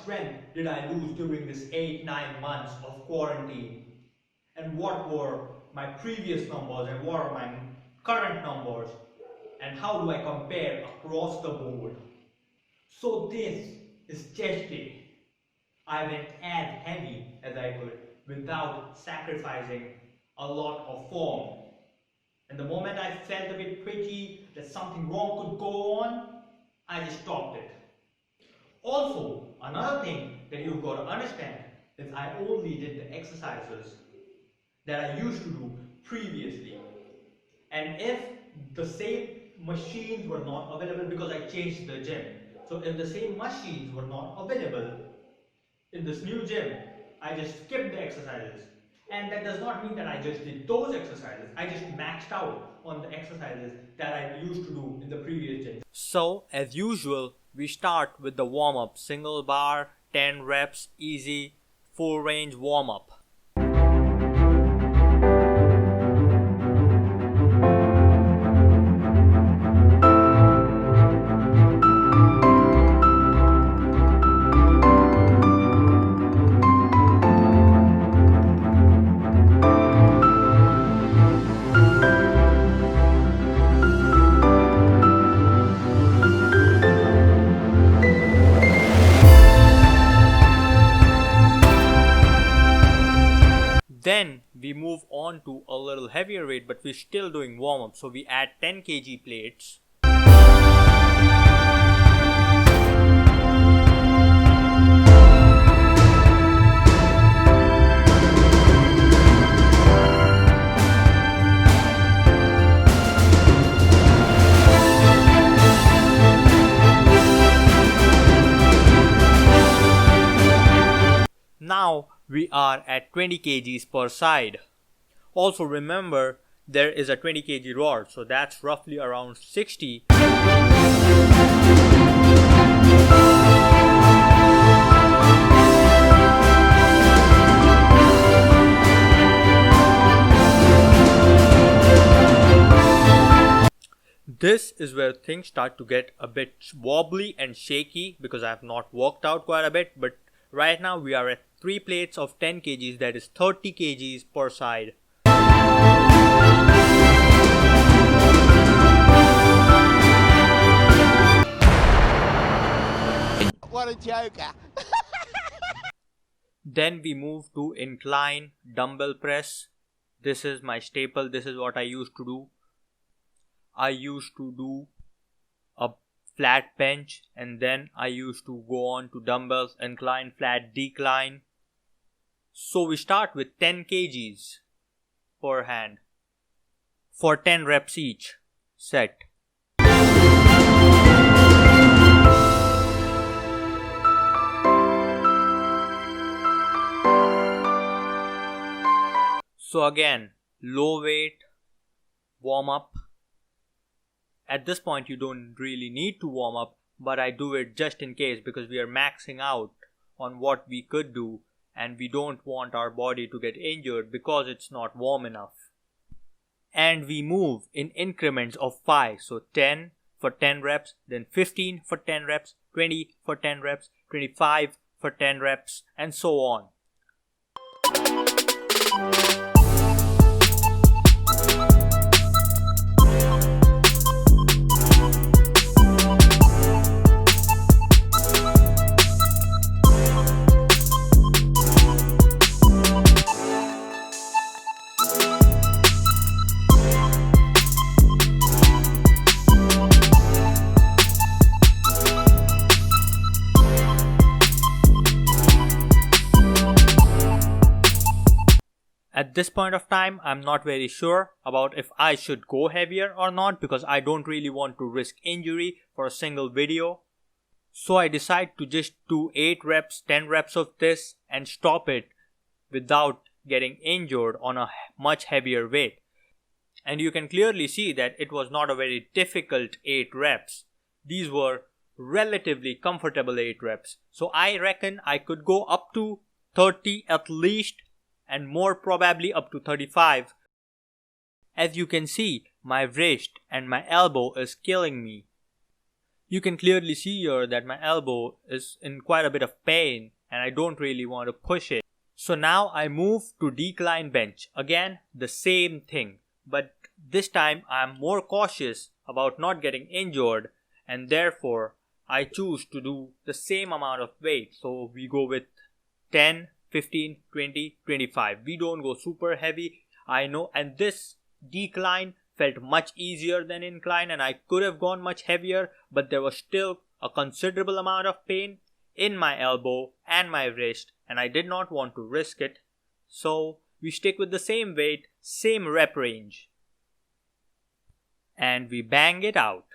strength did I lose during this 8-9 months of quarantine? And what were my previous numbers and what are my current numbers? And how do I compare across the board? So this is chest day. I went as heavy as I could without sacrificing a lot of form. And the moment I felt a bit twitchy that something wrong could go on, I just stopped it. Also, another thing that you've got to understand is I only did the exercises that I used to do previously. And if the same machines were not available because I changed the gym, so if the same machines were not available in this new gym, I just skipped the exercises. And that does not mean that I just did those exercises. I just maxed out on the exercises that I used to do in the previous gym. So, as usual, we start with the warm-up. Single bar, 10 reps, easy, full range warm-up. Then we move on to a little heavier weight, but we're still doing warm-up. So we add 10 kg plates. Now we are at 20 kgs per side. Also remember, there is a 20 kg rod, so that's roughly around 60. This is where things start to get a bit wobbly and shaky because I have not worked out quite a bit, but right now we are at 3 plates of 10 kgs, that is 30 kgs per side. What a joker. Then we move to incline dumbbell press. This is my staple, this is what I used to do. I used to do a flat bench and then I used to go on to dumbbells, incline, flat, decline. So we start with 10 kgs per hand for 10 reps each set. So again, low weight, warm up. At this point you don't really need to warm up, but I do it just in case because we are maxing out on what we could do and we don't want our body to get injured because it's not warm enough. And we move in increments of 5, so 10 for 10 reps, then 15 for 10 reps, 20 for 10 reps, 25 for 10 reps, and so on. At this point of time, I'm not very sure about if I should go heavier or not because I don't really want to risk injury for a single video. So I decide to just do 8 reps, 10 reps of this and stop it without getting injured on a much heavier weight. And you can clearly see that it was not a very difficult 8 reps. These were relatively comfortable 8 reps. So I reckon I could go up to 30 at least, and more probably up to 35. As you can see, my wrist and my elbow is killing me. You can clearly see here that my elbow is in quite a bit of pain and I don't really want to push it. So now I move to decline bench. Again, the same thing, but this time I'm more cautious about not getting injured, and therefore I choose to do the same amount of weight. So we go with 10, 15, 20, 25. We don't go super heavy, I know, and this decline felt much easier than incline, and I could have gone much heavier, but there was still a considerable amount of pain in my elbow and my wrist, and I did not want to risk it. So we stick with the same weight, same rep range, and we bang it out.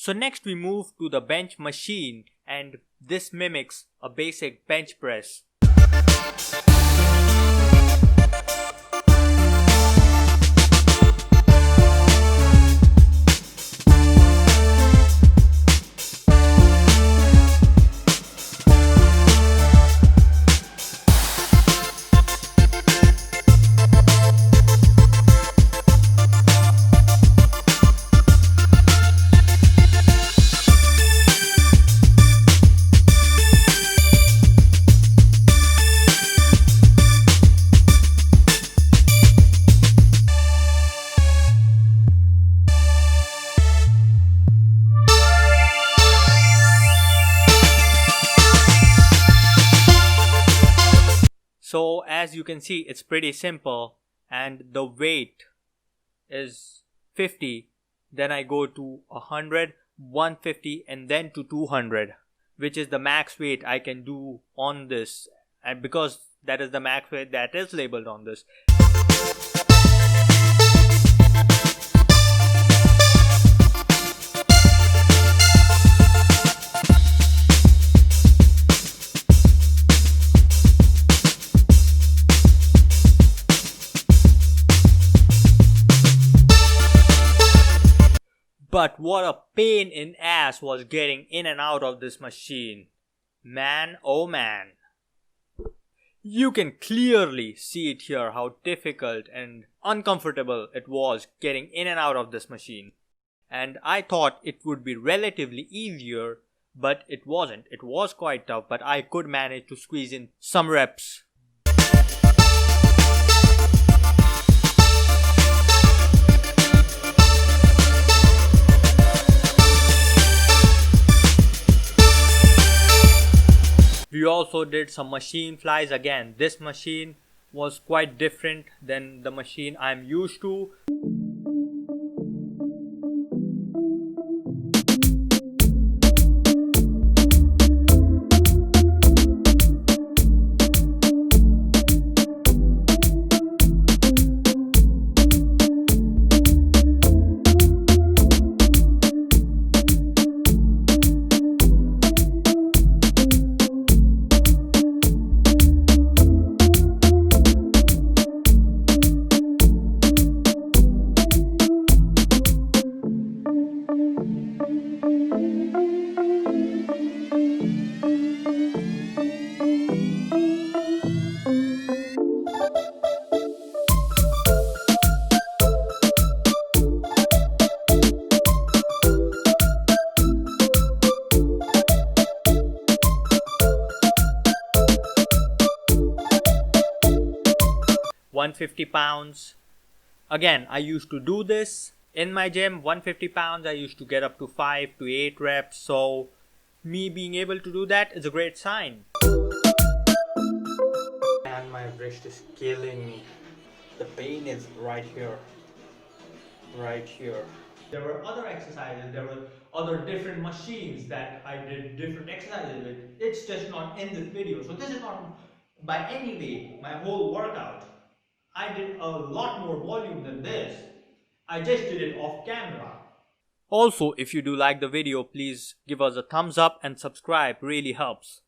So next we move to the bench machine, and this mimics a basic bench press. So as you can see, it's pretty simple, and the weight is 50, then I go to 100, 150 and then to 200, which is the max weight I can do on this, and because that is the max weight that is labeled on this. But what a pain in ass was getting in and out of this machine. Man, oh man. You can clearly see it here how difficult and uncomfortable it was getting in and out of this machine. And I thought it would be relatively easier, but it wasn't. It was quite tough, but I could manage to squeeze in some reps. We also did some machine flies again. This machine was quite different than the machine I'm used to. 150 pounds. Again, I used to do this in my gym. 150 pounds, I used to get up to 5 to 8 reps. So me being able to do that is a great sign. And my wrist is killing me. The pain is right here. Right here. There were other exercises, there were other different machines that I did different exercises with. It's just not in this video. So this is not by any way my whole workout. I did a lot more volume than this. I just did it off camera. Also, if you do like the video, please give us a thumbs up and subscribe, really helps.